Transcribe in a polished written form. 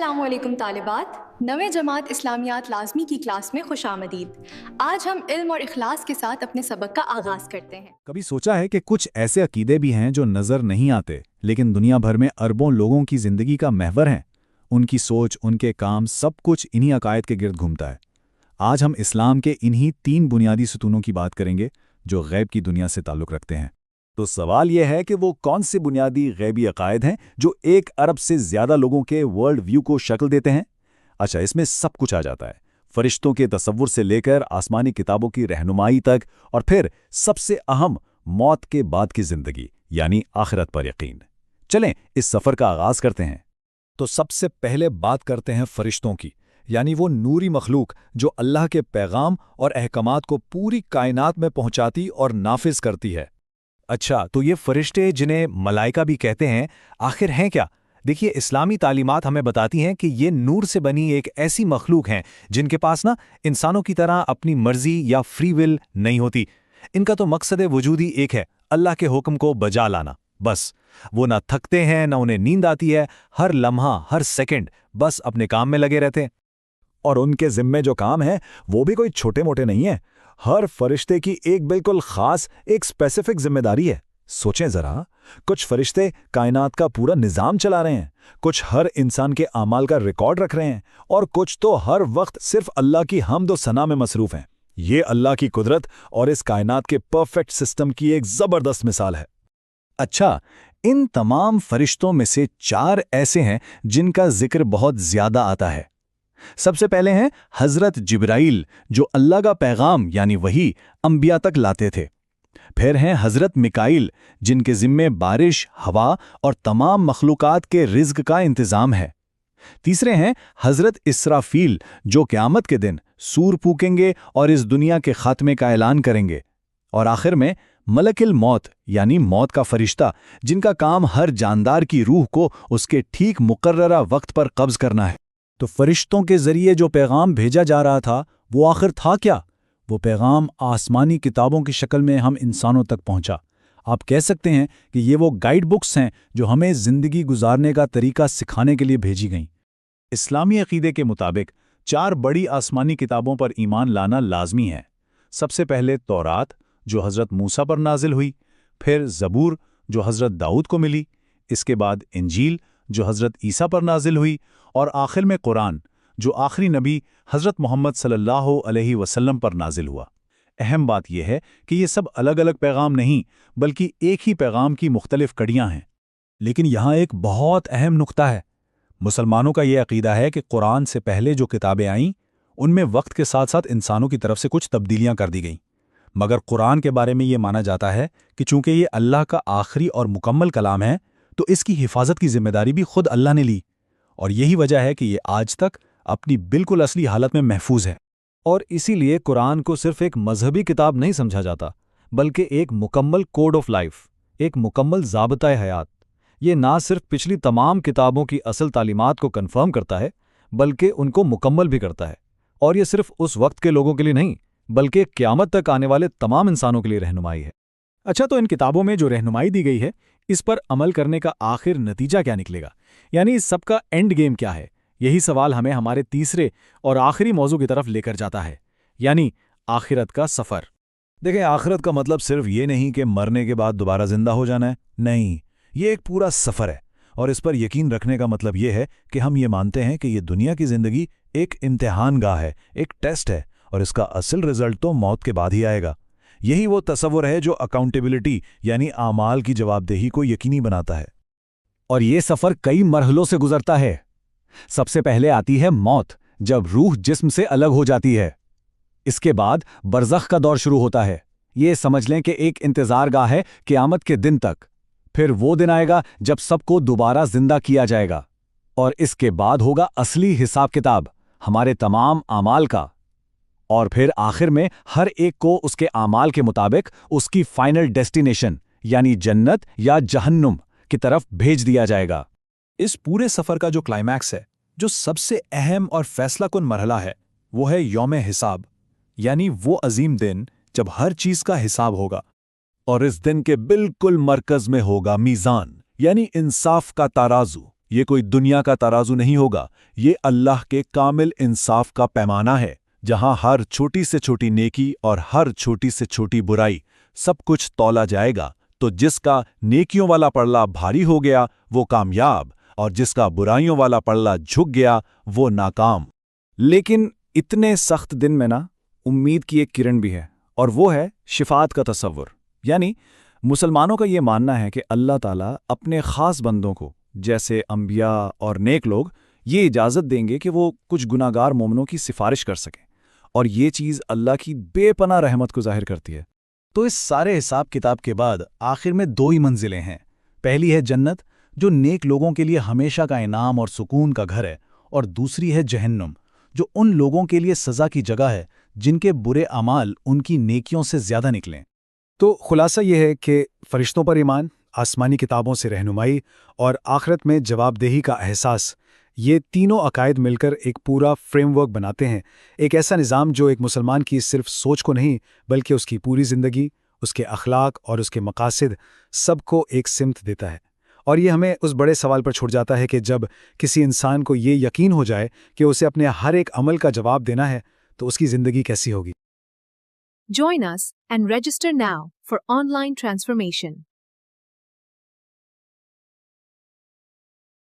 السلام علیکم طالبات، نویں جماعت اسلامیات لازمی کی کلاس میں خوش آمدید۔ آج ہم علم اور اخلاص کے ساتھ اپنے سبق کا آغاز کرتے ہیں۔ کبھی سوچا ہے کہ کچھ ایسے عقیدے بھی ہیں جو نظر نہیں آتے لیکن دنیا بھر میں اربوں لوگوں کی زندگی کا محور ہیں؟ ان کی سوچ، ان کے کام، سب کچھ انہی عقائد کے گرد گھومتا ہے۔ آج ہم اسلام کے انہی 3 بنیادی ستونوں کی بات کریں گے جو غیب کی دنیا سے تعلق رکھتے ہیں۔ تو سوال یہ ہے کہ وہ کون سے بنیادی غیبی عقائد ہیں جو 1 ارب سے زیادہ لوگوں کے ورلڈ ویو کو شکل دیتے ہیں؟ اچھا، اس میں سب کچھ آ جاتا ہے، فرشتوں کے تصور سے لے کر آسمانی کتابوں کی رہنمائی تک، اور پھر سب سے اہم موت کے بعد کی زندگی یعنی آخرت پر یقین۔ چلیں اس سفر کا آغاز کرتے ہیں۔ تو سب سے پہلے بات کرتے ہیں فرشتوں کی، یعنی وہ نوری مخلوق جو اللہ کے پیغام اور احکامات کو پوری کائنات میں پہنچاتی اور نافذ کرتی ہے۔ اچھا، تو یہ فرشتے جنہیں ملائکہ بھی کہتے ہیں، آخر ہیں کیا؟ دیکھیے، اسلامی تعلیمات ہمیں بتاتی ہیں کہ یہ نور سے بنی ایک ایسی مخلوق ہیں جن کے پاس انسانوں کی طرح اپنی مرضی یا فری ول نہیں ہوتی۔ ان کا تو مقصد وجودی ایک ہے، اللہ کے حکم کو بجا لانا، بس۔ وہ نہ تھکتے ہیں نہ انہیں نیند آتی ہے، ہر لمحہ ہر سیکنڈ بس اپنے کام میں لگے رہتے ہیں۔ اور ان کے ذمے جو کام ہیں وہ بھی کوئی چھوٹے موٹے نہیں ہیں۔ ہر فرشتے کی ایک بالکل خاص، ایک اسپیسیفک ذمہ داری ہے۔ سوچیں ذرا، کچھ فرشتے کائنات کا پورا نظام چلا رہے ہیں، کچھ ہر انسان کے اعمال کا ریکارڈ رکھ رہے ہیں، اور کچھ تو ہر وقت صرف اللہ کی حمد و ثنا میں مصروف ہیں۔ یہ اللہ کی قدرت اور اس کائنات کے پرفیکٹ سسٹم کی ایک زبردست مثال ہے۔ اچھا، ان تمام فرشتوں میں سے 4 ایسے ہیں جن کا ذکر بہت زیادہ آتا ہے۔ سب سے پہلے ہیں حضرت جبرائیل، جو اللہ کا پیغام یعنی وحی انبیاء تک لاتے تھے۔ پھر ہیں حضرت میکائیل، جن کے ذمے بارش، ہوا اور تمام مخلوقات کے رزق کا انتظام ہے۔ تیسرے ہیں حضرت اسرافیل، جو قیامت کے دن سور پھونکیں گے اور اس دنیا کے خاتمے کا اعلان کریں گے۔ اور آخر میں ملک الموت یعنی موت کا فرشتہ، جن کا کام ہر جاندار کی روح کو اس کے ٹھیک مقررہ وقت پر قبض کرنا ہے۔ تو فرشتوں کے ذریعے جو پیغام بھیجا جا رہا تھا وہ آخر تھا کیا؟ وہ پیغام آسمانی کتابوں کی شکل میں ہم انسانوں تک پہنچا۔ آپ کہہ سکتے ہیں کہ یہ وہ گائیڈ بکس ہیں جو ہمیں زندگی گزارنے کا طریقہ سکھانے کے لیے بھیجی گئیں۔ اسلامی عقیدے کے مطابق 4 بڑی آسمانی کتابوں پر ایمان لانا لازمی ہے۔ سب سے پہلے تورات، جو حضرت موسیٰ پر نازل ہوئی، پھر زبور، جو حضرت داؤد کو ملی، اس کے بعد انجیل، جو حضرت عیسیٰ پر نازل ہوئی، اور آخر میں قرآن، جو آخری نبی حضرت محمد صلی اللہ علیہ وسلم پر نازل ہوا۔ اہم بات یہ ہے کہ یہ سب الگ الگ پیغام نہیں بلکہ ایک ہی پیغام کی مختلف کڑیاں ہیں۔ لیکن یہاں ایک بہت اہم نقطہ ہے۔ مسلمانوں کا یہ عقیدہ ہے کہ قرآن سے پہلے جو کتابیں آئیں ان میں وقت کے ساتھ ساتھ انسانوں کی طرف سے کچھ تبدیلیاں کر دی گئیں، مگر قرآن کے بارے میں یہ مانا جاتا ہے کہ چونکہ یہ اللہ کا آخری اور مکمل کلام ہے تو اس کی حفاظت کی ذمہ داری بھی خود اللہ نے لی، اور یہی وجہ ہے کہ یہ آج تک اپنی بالکل اصلی حالت میں محفوظ ہے۔ اور اسی لیے قرآن کو صرف ایک مذہبی کتاب نہیں سمجھا جاتا بلکہ ایک مکمل کوڈ آف لائف، ایک مکمل ضابطۂ حیات۔ یہ نہ صرف پچھلی تمام کتابوں کی اصل تعلیمات کو کنفرم کرتا ہے بلکہ ان کو مکمل بھی کرتا ہے، اور یہ صرف اس وقت کے لوگوں کے لیے نہیں بلکہ قیامت تک آنے والے تمام انسانوں کے لیے رہنمائی ہے۔ اچھا، تو ان کتابوں میں جو رہنمائی دی گئی ہے اس پر عمل کرنے کا آخر نتیجہ کیا نکلے گا؟ یعنی اس سب کا اینڈ گیم کیا ہے؟ یہی سوال ہمیں ہمارے تیسرے اور آخری موضوع کی طرف لے کر جاتا ہے، یعنی آخرت کا سفر۔ دیکھیں، آخرت کا مطلب صرف یہ نہیں کہ مرنے کے بعد دوبارہ زندہ ہو جانا ہے، نہیں، یہ ایک پورا سفر ہے، اور اس پر یقین رکھنے کا مطلب یہ ہے کہ ہم یہ مانتے ہیں کہ یہ دنیا کی زندگی ایک امتحان گاہ ہے، ایک ٹیسٹ ہے، اور اس کا اصل رزلٹ تو موت کے بعد ہی آئے گا۔ یہی وہ تصور ہے جو اکاؤنٹیبلٹی یعنی اعمال کی جواب دہی کو یقینی بناتا ہے۔ اور یہ سفر کئی مرحلوں سے گزرتا ہے۔ سب سے پہلے آتی ہے موت، جب روح جسم سے الگ ہو جاتی ہے۔ اس کے بعد برزخ کا دور شروع ہوتا ہے۔ یہ سمجھ لیں کہ ایک انتظار گاہ ہے قیامت کے دن تک۔ پھر وہ دن آئے گا جب سب کو دوبارہ زندہ کیا جائے گا، اور اس کے بعد ہوگا اصلی حساب کتاب ہمارے تمام اعمال کا۔ اور پھر آخر میں ہر ایک کو اس کے اعمال کے مطابق اس کی فائنل ڈیسٹینیشن یعنی جنت یا جہنم کی طرف بھیج دیا جائے گا۔ اس پورے سفر کا جو کلائمیکس ہے، جو سب سے اہم اور فیصلہ کن مرحلہ ہے، وہ ہے یوم حساب، یعنی وہ عظیم دن جب ہر چیز کا حساب ہوگا۔ اور اس دن کے بالکل مرکز میں ہوگا میزان، یعنی انصاف کا ترازو، یہ کوئی دنیا کا ترازو نہیں ہوگا، یہ اللہ کے کامل انصاف کا پیمانہ ہے، جہاں ہر چھوٹی سے چھوٹی نیکی اور ہر چھوٹی سے چھوٹی برائی سب کچھ تولا جائے گا۔ تو جس کا نیکیوں والا پلڑا بھاری ہو گیا وہ کامیاب، اور جس کا برائیوں والا پلڑا جھک گیا وہ ناکام۔ لیکن اتنے سخت دن میں امید کی ایک کرن بھی ہے، اور وہ ہے شفاعت کا تصور۔ یعنی مسلمانوں کا یہ ماننا ہے کہ اللہ تعالیٰ اپنے خاص بندوں کو، جیسے انبیاء اور نیک لوگ، یہ اجازت دیں گے کہ وہ کچھ گناہگار مومنوں کی سفارش کر سکیں، اور یہ چیز اللہ کی بے پناہ رحمت کو ظاہر کرتی ہے۔ تو اس سارے حساب کتاب کے بعد آخر میں 2 ہی منزلیں ہیں۔ پہلی ہے جنت، جو نیک لوگوں کے لیے ہمیشہ کا انعام اور سکون کا گھر ہے، اور دوسری ہے جہنم، جو ان لوگوں کے لیے سزا کی جگہ ہے جن کے برے اعمال ان کی نیکیوں سے زیادہ نکلیں۔ تو خلاصہ یہ ہے کہ فرشتوں پر ایمان، آسمانی کتابوں سے رہنمائی اور آخرت میں جواب دہی کا احساس، یہ تینوں عقائد مل کر ایک پورا فریم ورک بناتے ہیں، ایک ایسا نظام جو ایک مسلمان کی صرف سوچ کو نہیں بلکہ اس کی پوری زندگی، اس کے اخلاق اور اس کے مقاصد سب کو ایک سمت دیتا ہے۔ اور یہ ہمیں اس بڑے سوال پر چھوڑ جاتا ہے کہ جب کسی انسان کو یہ یقین ہو جائے کہ اسے اپنے ہر ایک عمل کا جواب دینا ہے تو اس کی زندگی کیسی ہوگی؟ Join us and register now for online transformation.